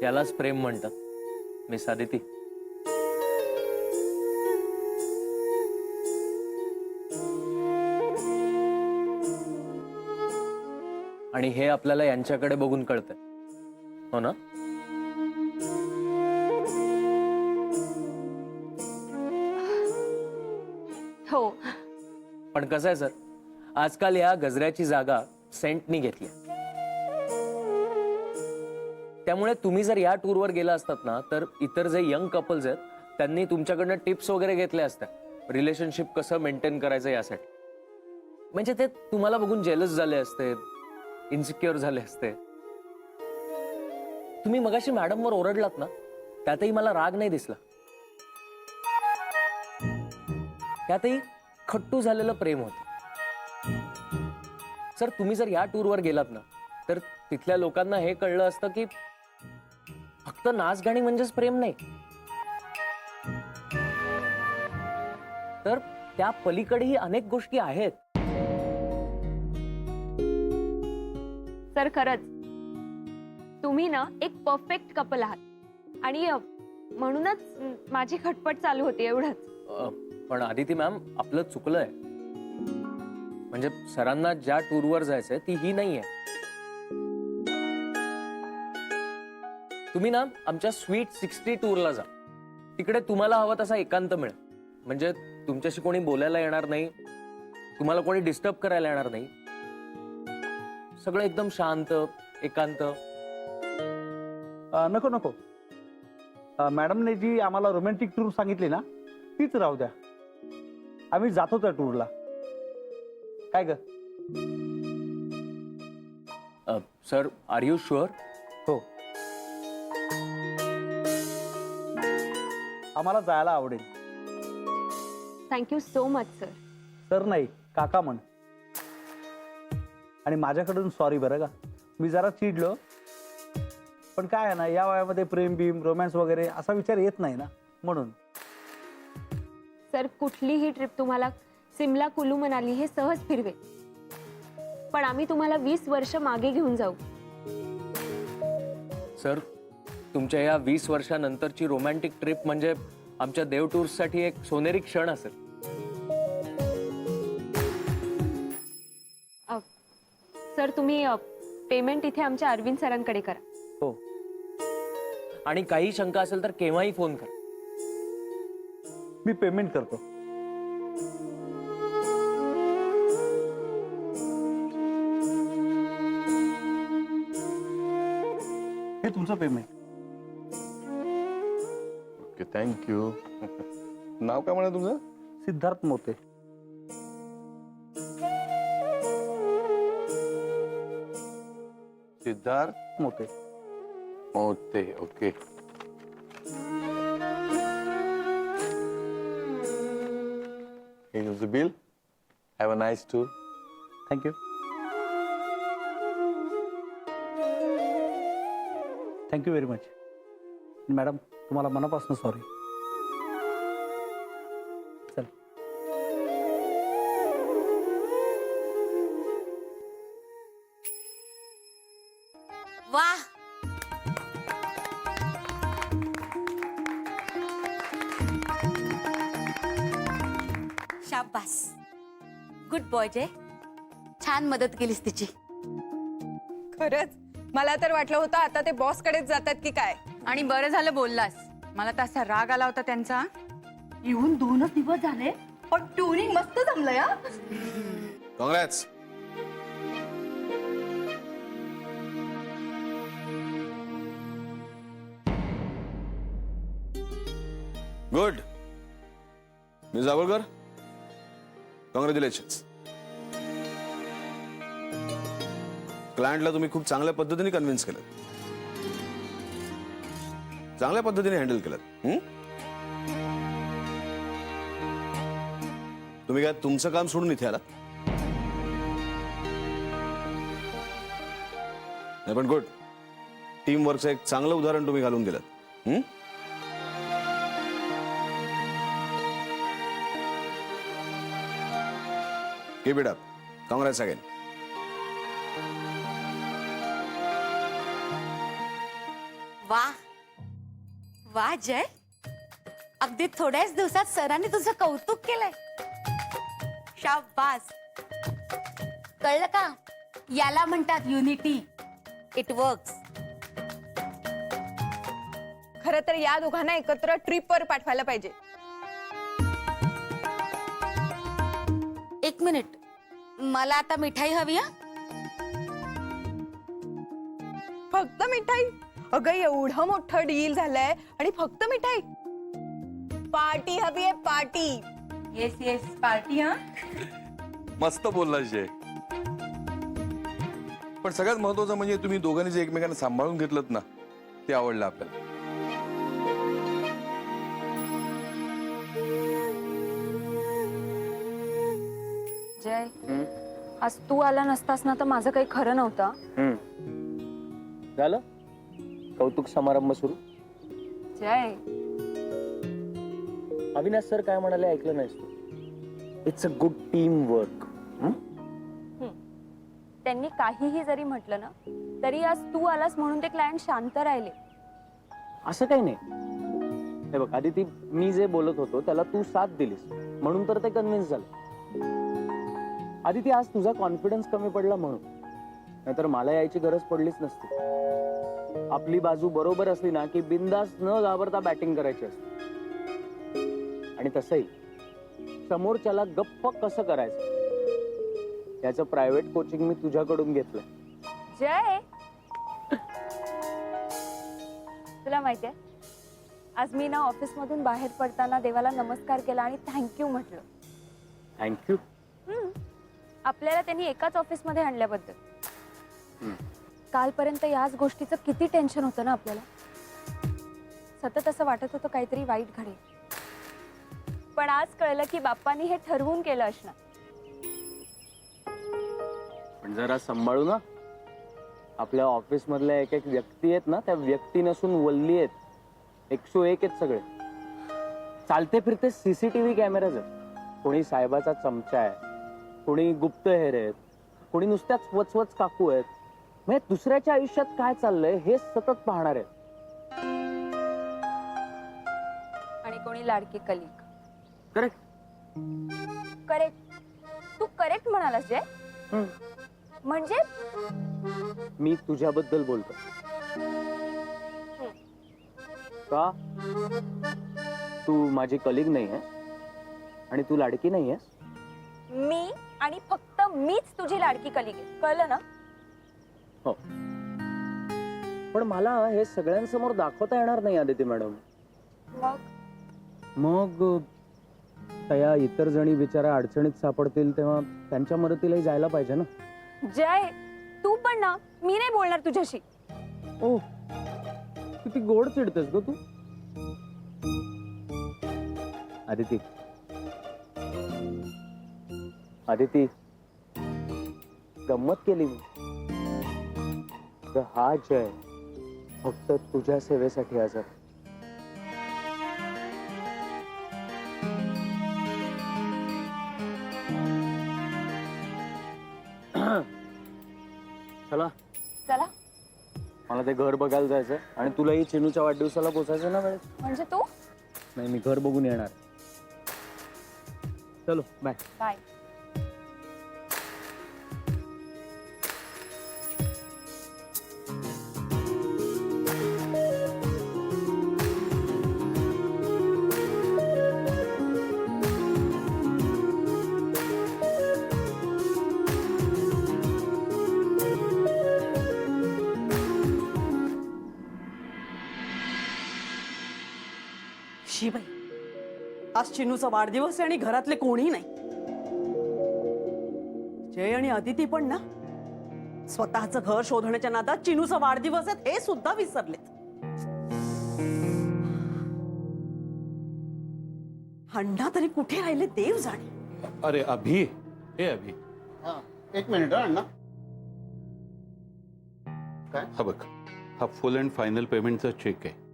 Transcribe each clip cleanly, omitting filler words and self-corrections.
यालाच प्रेम म्हणतात मिस आदिती. आणि हे आपल्याला यांच्याकडे बघून कळतंय, हो ना? हो. पण कसं आहे सर, आजकाल या गजऱ्याची जागा सेंटनी घेतली. त्यामुळे तुम्ही जर या टूरवर गेला असतात ना, तर इतर जे यंग कपल्स आहेत त्यांनी तुमच्याकडनं टिप्स वगैरे घेतल्या असत्या रिलेशनशिप कसं मेंटेन करायचं यासाठी. म्हणजे ते तुम्हाला बघून जेलस झाले असते, इन्सिक्युअर झाले असते. तुम्ही मगाशी मॅडमवर ओरडलात ना, त्यातही मला राग नाही दिसला. त्यातही खट्टू झालेलं प्रेम होतं. सर, तुम्ही जर या टूरवर गेलात ना, तर तिथल्या लोकांना हे कळलं असतं की फक्त नाचगाणी म्हणजेच प्रेम नाही, तर त्या पलीकडेही अनेक गोष्टी आहेत. सर, खरंच तुम्ही ना एक परफेक्ट कपल आहात आणि म्हणूनच माझी खटपट चालू होती एवढंच. पण आदिती मॅम, आपलं चुकलंय. म्हणजे सरांना ज्या टूरवर जायचंय ती ही नाहीये. तुम्ही ना आमच्या स्वीट 60 टूरला जा. तिकडे तुम्हाला हवं तसा एकांत मिळेल. म्हणजे तुमच्याशी कोणी बोलायला येणार नाही, तुम्हाला कोणी डिस्टर्ब करायला येणार नाही. सगळं एकदम शांत, एकांत. नको नको, मॅडमने जी आम्हाला रोमॅन्टिक टूर सांगितली ना, तीच राहू द्या. आम्ही जातो त्या टूरला. काय ग? Sir, are you sure? हो, आम्हाला जायला आवडेल. Thank you so much sir. Sir नाही, काका म्हण. आणि माझ्याकडून सॉरी बरं का, मी जरा चिडलो. पण काय आहे ना, या वयामध्ये प्रेम बीम रोमॅन्स वगैरे असा विचार येत नाही ना, म्हणून. सर, कुठलीही ट्रिप तुम्हाला सिमला, कुलू, मनाली हे सहज फिरवे. पण आम्ही तुम्हाला 20 वर्ष मागे घेऊन जाऊ. सर, तुमच्या या 20 वर्षानंतरची रोमॅन्टिक ट्रिप म्हणजे आमच्या देव टूर्ससाठी एक सोनेरी क्षण असेल. सर, तुम्ही पेमेंट इथे आमच्या अरविंद सरांकडे करा. हो, आणि काही शंका असेल तर केव्हाही फोन करा. मी पेमेंट करतो. हे तुमचं पेमेंट. Okay, thank you. नाव काय म्हणा तुमचं? Siddharth Mote. Siddharth Mote. Mote. Okay. Here's the bill. Have a nice tour. Thank you. Thank you very much. Madam, तुम्हाला मनापासून सॉरी. चल. वाह, शाबास. गुड बॉय जे. छान मदत केलीस तिची. खरंच मला तर वाटलं होतं आता ते बॉस कडेच जातात की काय. आणि बरं झालं बोललास. मला तर असा राग आला होता त्यांचा. येऊन 2 दिवस झाले पण ट्युनिंग मस्त जमलंय. Congrats. Good. Miss Javalkar, congratulations. क्लायंटला तुम्ही खूप चांगल्या पद्धतीने कन्व्हिन्स केलं, चांगल्या पद्धतीने हँडल केलं. तुम्ही काय तुमचं काम सोडून इथे आलात? नाही पण गुड. टीम वर्कचं एक चांगलं उदाहरण तुम्ही घालून दिलं. Keep it up. Congrats again. वा वा जय, अगदी थोड्याच दिवसात सरांनी तुझं कौतुक केलंय. शाबास. कळलं का? याला म्हणतात युनिटी. It works. खरं तर या दोघांना एकत्र ट्रिपवर पाठवायला पाहिजे. एक मिनिट, मला आता मिठाई हवी हा. फक्त मिठाई? अगं एवढं मोठं डील झालंय आणि फक्त मिठाई? पार्टी हवी आहे, पार्टी. Yes yes, party. हा, मस्त बोलला जय. पण सगळ्यात महत्वाचं म्हणजे तुम्ही दोघांनी जे एकमेकांना सांभाळून घेतलं ना, ते आवडलं आपल्याला. जय, आज तू आला नसतास ना तर माझं काही खरं नव्हतं. झालं कौतुक समारंभ सुरू. जय, अविनाश सर काय म्हणाले ऐकलं नाहीस तू? It's a good team work. त्यांनी काहीही जरी म्हटलं ना तरी आज तू आलास म्हणून ते क्लायंट शांत राहिले. असं काही नाही. हे बघ आदिती, मी जे बोलत होतो त्याला तू साथ दिलीस म्हणून तर ते कन्व्हिन्स झालं. आदिती, आज तुझा कॉन्फिडन्स कमी पडला म्हणून, नाहीतर मला यायची गरज पडलीच नसती. आपली बाजू बरोबर असली ना की बिंदास न घाबरता बॅटिंग करायची असते. आणि तसंही समोरच्याला गप्प कसं करायचं याचं प्रायव्हेट कोचिंग मी तुझ्याकडून घेतलं. जय, तुला माहितीये आज मी ना ऑफिस मधून बाहेर पडताना देवाला नमस्कार केला आणि थँक्यू म्हटलं. थँक्यू. आपल्याला त्यांनी एकाच ऑफिस मध्ये आणल्याबद्दल. कालपर्यंत याच गोष्टीचं किती टेन्शन होतं ना आपल्याला. सतत असं वाटत होतं काहीतरी वाईट घडेल, पण आज कळलं की बाप्पानी हे ठरवून केलं असणार. पण जरा सांभाळू ना. आपल्या ऑफिस मधल्या एक एक व्यक्ती आहेत ना, त्या व्यक्ती नसून वल्ली आहेत. 101 आहेत सगळे. चालते फिरते सीसीटीव्ही कॅमेराज आहेत. कोणी साहेबाचा चमचा आहे, कोणी गुप्तहेर आहेत, कोणी नुसत्याच वचवच काकू आहेत. म्हणजे दुसऱ्याच्या आयुष्यात काय चाललंय हे सतत पाहणार आहेत. आणि कोणी लाडकी कलिक. करेक्ट. करेक्ट. तू करेक्ट म्हणालास जय. म्हणजे मी तुझ्याबद्दल बोलतो. का? तू माझी कलिग नाही आहे आणि तू लाडकी नाही आहेस. मी आणि फक्त मीच तुझी लाडकी कलिक आहे, कळलं ना? हो, पण मला हे सगळ्यांसमोर दाखवता येणार नाही आदिती मॅडम. मग त्या इतर जणी बिचारा अडचणीत सापडतील तेव्हा त्यांच्या मदतीलाही जायला पाहिजे ना. जय, तू पण ना, मी नाही बोलणार तुझ्याशी. ओ, किती गोड चिडतेस ग तू. आदिती, आदिती, गंमत केली मी. हा जय फक्त तुझ्या सेवेसाठी हजर. चला चला. मला ते घर बघायला जायचं आणि तुलाही चिनूच्या वाढदिवसाला पोचायचं ना वेळेस. म्हणजे तू? नाही, मी घर बघून येणार. चलो बाय. बाय. शिबाई, आज चिनूचा वाढदिवस आहे आणि घरातले कोणीही नाही. जय आणि अदिती पण ना स्वतःचं घर शोधण्याच्या नादात चिनूचा वाढदिवस आहे हे सुद्धा विसरलेत. अण्णा तरी कुठे राहिले देव जाणे. अरे अभि, हे अभि, एक मिनिट अण्णा. हा बघ, हा फुल अँड फायनल पेमेंटचा चेक आहे.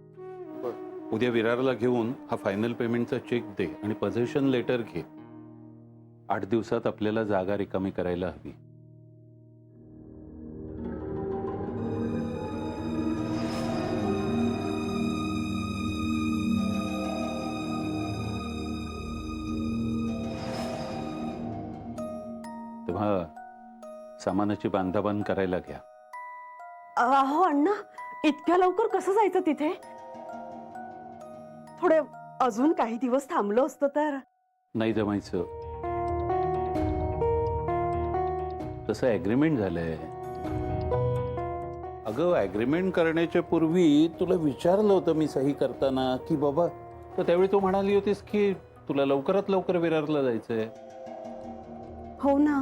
उद्या विरारला घेऊन हा फायनल पेमेंटचा चेक दे आणि पोझिशन लेटर घे. 8 दिवसात आपल्याला जागा रिकामी करायला हवी. तेव्हा सामानाची बांधाबांध करायला घ्या. अहो अण्णा, इतक्या लवकर कसं जायचं तिथे? थोडे अजून काही दिवस थांबलो असतो तर. नाही जमायचं. तसं ॲग्रीमेंट झालंय. अगं ॲग्रीमेंट करण्याच्या पूर्वी तुला विचारलं होतं मी सही करताना की बाबा, तर त्यावेळी तू म्हणाली होतीस की तुला लवकरात लवकर विरारला जायचंय. हो ना,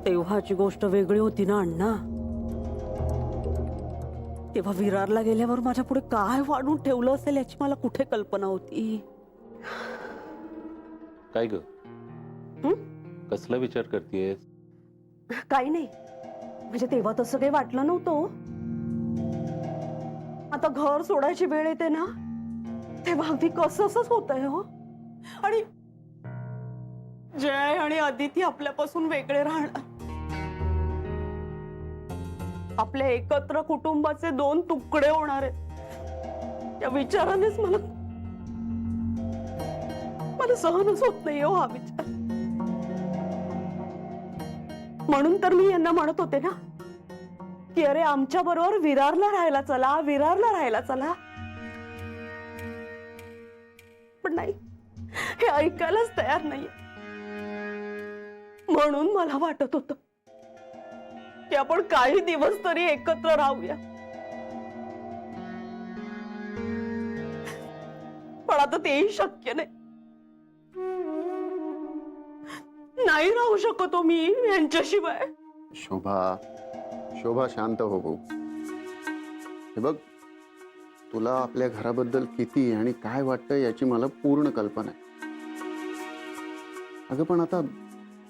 तेव्हाची गोष्ट वेगळी होती ना अण्णा. तेव्हा विरारला गेल्यावर माझ्या पुढे काय वाढून ठेवलं असेल याची मला कुठे कल्पना होती. काय ग, हं? कसला विचार करतेस? काही नाही, म्हणजे तेव्हा तसं काही वाटलं नव्हतं. आता घर सोडायची वेळ येते ना, तेव्हा अगदी कसंच होतंय हो. आणि जय आणि अदिती आपल्यापासून वेगळे राहणार. आपल्या एकत्र कुटुंबाचे 2 तुकडे होणार आहेत. या विचारानेच मला सहनच होत नाही हो हा विचार. म्हणून तर मी यांना म्हणत होते ना की अरे आमच्या बरोबर विरारला राहायला चला, विरारला राहायला चला. पण नाही, हे ऐकायलाच तयार नाही. म्हणून मला वाटत होतं की आपण काही दिवस तरी एकत्र राहूया. पण आता तेही शक्य नाही. नाही राहू शकतो मी यांच्याशिवाय. शोभा, शोभा शांत हो भाऊ. हे बघ, तुला आपल्या घराबद्दल किती आणि काय वाटतं याची मला पूर्ण कल्पना आहे. अगं पण आता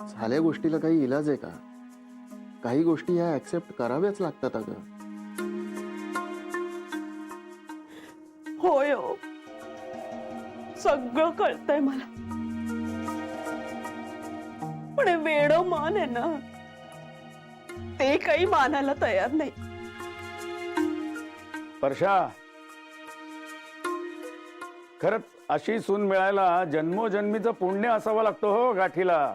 झाल्या गोष्टीला काही इलाज आहे का? काही गोष्टी ह्या ऍक्सेप्ट कराव्याच लागतात अगं. होय हो, सगळं कळतंय मला. पण हे वेडं मन आहे ना, ते काही मानायला तयार नाही. वर्षा, खरंच अशी सून मिळायला जन्मोजन्मीचं पुण्य असावं लागतं हो गाठीला.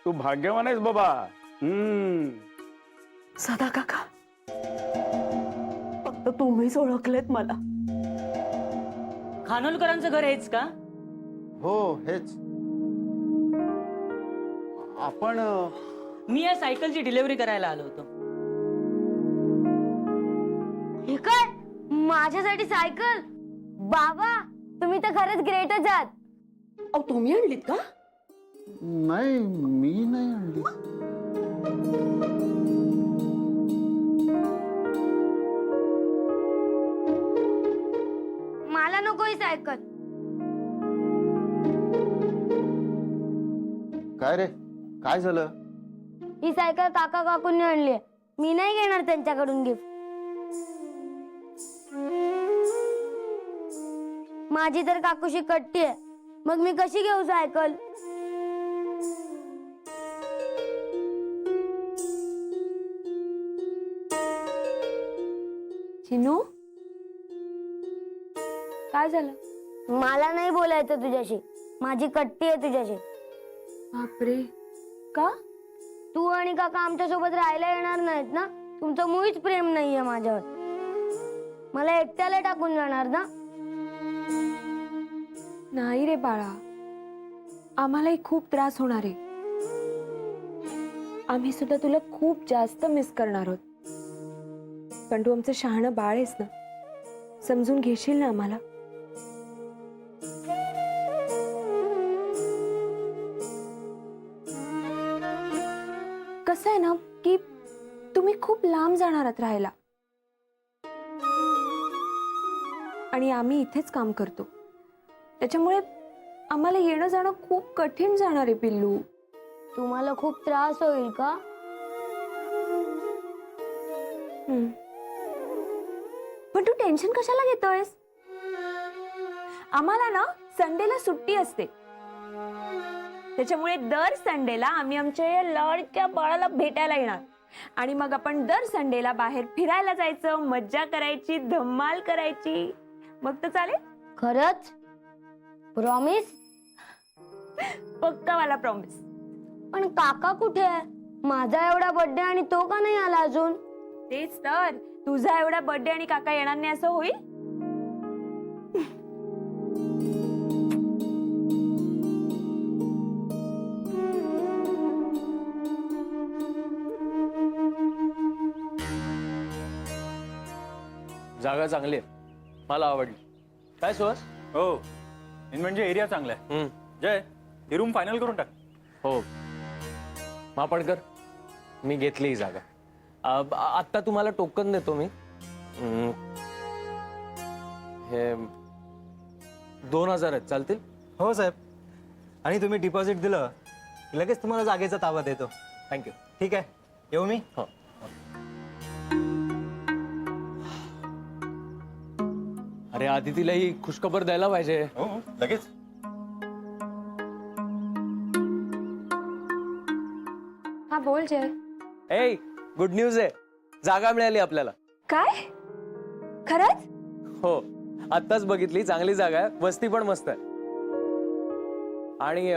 तू भाग्यवान आहेस बाबा. सदा काका, फक्त तुम्हीच ओळखलेत मला. खानोलकरांचं घर हेच का? हो, हेच. आपण मी या सायकलची डिलिव्हरी करायला आलो होतो. हे काय, माझ्यासाठी सायकल? बाबा, तुम्ही तर खरंच ग्रेटच आहात. अहो, तुम्ही आणलीत का? नाही, मी नाही आणली. मला नको ही सायकल. काय रे, काय झालं? ही सायकल काका काकूंनी आणली. मी नाही घेणार त्यांच्याकडून गिफ्ट. माझी तर काकूशी कट्टी आहे, मग मी कशी घेऊ सायकल? चिनू, काय झालं? मला नाही बोलायचं तुझ्याशी. माझी कट्टी आहे तुझ्याशी. बापरे, का? तू आणि काका आमच्या सोबत राहायला येणार नाहीत ना? तुमचं मुळीच प्रेम नाहीये माझ्यावर. मला एकट्याला टाकून जाणार ना? नाही रे बाळा, आम्हालाही खूप त्रास होणार आहे. आम्ही सुद्धा तुला खूप जास्त मिस करणार आहोत. पण तू आमचं शहाणं बाळ आहेस ना, समजून घेशील ना आम्हाला? कसं आहे ना की तुम्ही खूप लांब जाणार आहात राहायला आणि आम्ही इथेच काम करतो. त्याच्यामुळे आम्हाला येणं जाणं खूप कठीण जाणार आहे पिल्लू. तुम्हाला खूप त्रास होईल का? पण तू टेन्शन कशाला घेतोयस? आम्हाला ना संडेला सुट्टी असते. त्याच्यामुळे दर संडेला आम्ही आमच्या या लाडक्या बाळाला भेटायला येणार आणि मग आपण दर संडेला बाहेर फिरायला जायचं, मज्जा करायची, धमाल करायची. मग तर चालेल? खरंच? प्रॉमिस? पक्का मला प्रॉमिस. पण काका कुठे आहे? माझा एवढा बर्थडे आणि तो का नाही आला अजून? तेच तर, तुझा एवढा बर्थडे आणि काका येणार नाही असं होईल? जागा चांगली आहे, मला आवडली. काय सुहास? हो, म्हणजे एरिया चांगला आहे. जय, ही रूम फायनल करून टाक. हो मापणकर, मी घेतली ही जागा. आत्ता तुम्हाला टोकन देतो मी. हे 2000 आहेत, चालतील? हो साहेब, आणि तुम्ही डिपॉझिट दिलं की लगेच तुम्हाला जागेचा ताबा देतो. थँक्यू. ठीक आहे, येऊ मी. हो. अरे आदितीला ही खुशखबर द्यायला पाहिजे. हो, लगेच. हा बोल जय. ए, गुड न्यूज आहे, जागा मिळाली आपल्याला. काय? खरंच? हो, आत्ताच बघितली, चांगली जागा आहे, वस्ती पण मस्त आहे. आणि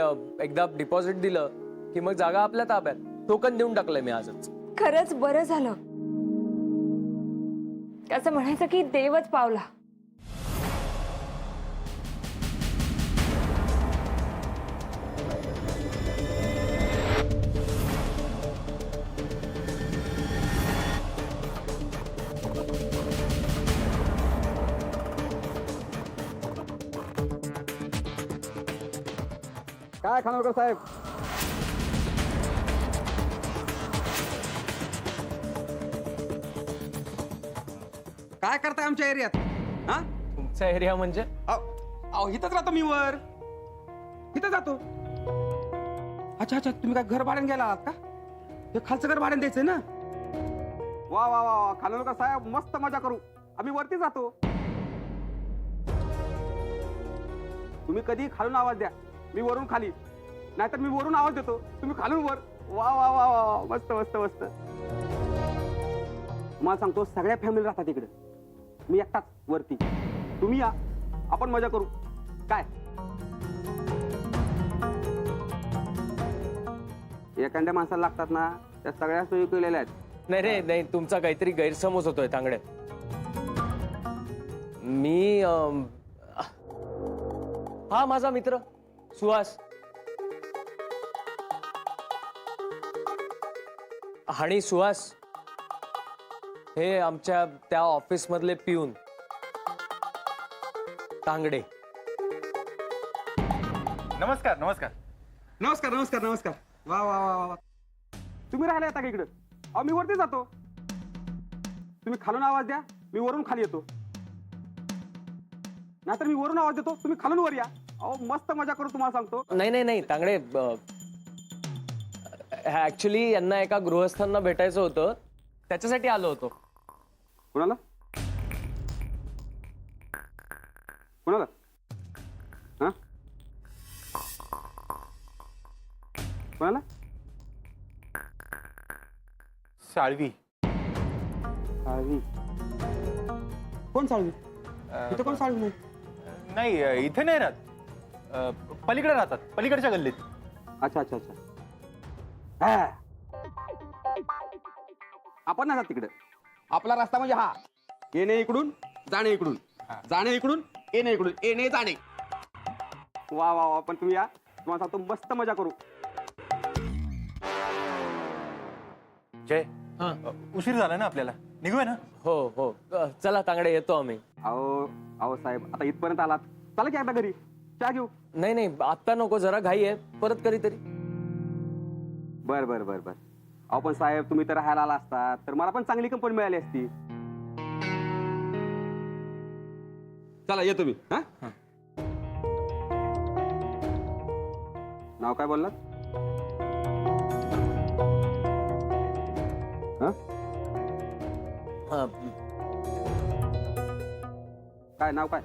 एकदा डिपॉझिट दिलं की मग जागा आपल्या ताब्यात. टोकन देऊन टाकलंय मी आजच. खरंच बरं झालं. असं म्हणायचं की देवच पावला. काय खानोलकर साहेब? काय करताय आमच्या एरियात? हा, तुमचा एरिया म्हणजे? अहो इथंच राहतो मी, वर इथं जातो. अच्छा अच्छा, तुम्ही काय घर भाड्याने गेला आहात का? हे खालचं घर भाड्याने द्यायचंय ना? वा वा वा वा, खानोलकर साहेब मस्त मजा करू. आम्ही वरती जातो. तुम्ही कधी खालून आवाज द्या, मी वरून खाली, नाहीतर मी वरून आवाज देतो, तुम्ही खालून वर. वा वा वा वा, मस्त मस्त मस्त. तुम्हाला सांगतो, सगळ्या फॅमिली राहतात इकडे, मी एकटाच वरती. तुम्ही या, आपण मजा करू. काय एखाद्या माणसाला लागतात ना, त्या सगळ्या सोयी केलेल्या आहेत. नाही रे नाही, तुमचा काहीतरी गैरसमज होतोय तांगडे. मी हा माझा मित्र सुहास. आणि सुहास हे आमच्या त्या ऑफिस मधले पिऊन तांगडे. नमस्कार नमस्कार. नमस्कार नमस्कार नमस्कार. वा वा वा वा, तुम्ही राहिले आता का इकडं? अहो मी वरती जातो, तुम्ही खालून आवाज द्या, मी वरून खाली येतो, नाहीतर मी वरून आवाज देतो, तुम्ही खालून वर या. अहो मस्त मजा करू, तुम्हाला सांगतो. नाही नाही नाही तांगडे, ऍक्च्युली यांना एका गृहस्थांना भेटायचं होतं, त्याच्यासाठी आलो होतो. कोणाला कोणाला? हा, कोणाला? साळवी. साळवी? कोण साळवी? इथं कोण साळवी नाही. नाही, इथे नाही राहत, पलीकडे राहतात, पलीकडच्या गल्लीत. अच्छा अच्छा अच्छा. हा. आपण नाही जात तिकडे. आपला रस्ता म्हणजे हा, येणे इकडून, जाणे इकडून, जाणे इकडून, येणे इकडून, येणे जाणे. वा वा वा, पण तुम्ही या, तुम्हाला सांगतो मस्त मजा करू. जय, उशीर झाला ना आपल्याला, निघूया ना? हो हो, चला तांगडे, येतो आम्ही. अहो अहो साहेब, आता इथपर्यंत आलात, चला की एकदा घरी चहा घेऊ. नाही नाही, आत्ता नको, जरा घाई आहे, परत कधीतरी. बर बर बर बर. अहो पण साहेब, तुम्ही तर राहायला आला असता तर मला पण चांगली कंपनी मिळाली असती. चला येतो मी. हा, नाव काय बोललात? काय नाव काय?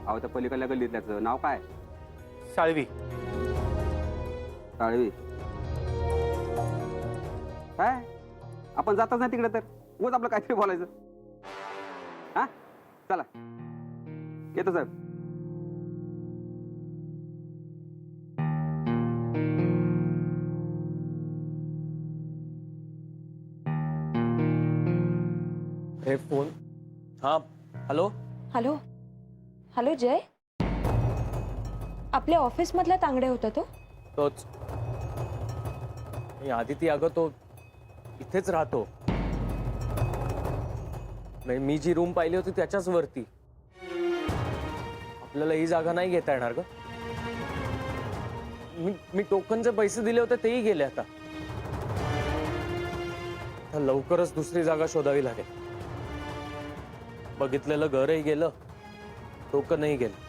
अहो त्या पलीकडल्या गल्लीतल्याचं नाव काय? साळवी. साळवी? काय आपण जातच नाही तिकडे, तर उगाच आपलं काहीतरी बोलायचं. हा, चला येतो साहेब. हे फोन. हा हॅलो. हॅलो हॅलो जय, आपल्या ऑफिस मधला तांगडे होता तो? तोच. आदिती, अगं तो इथेच राहतो. नाही, मी जी रूम पाहिली होती त्याच्याच वरती. आपल्याला ही जागा नाही घेता येणार ग. मी टोकनचे पैसे दिले होते तेही गेले आता. लवकरच दुसरी जागा शोधावी लागेल. बघितलेलं घरही गेलं, टोकनही गेलं.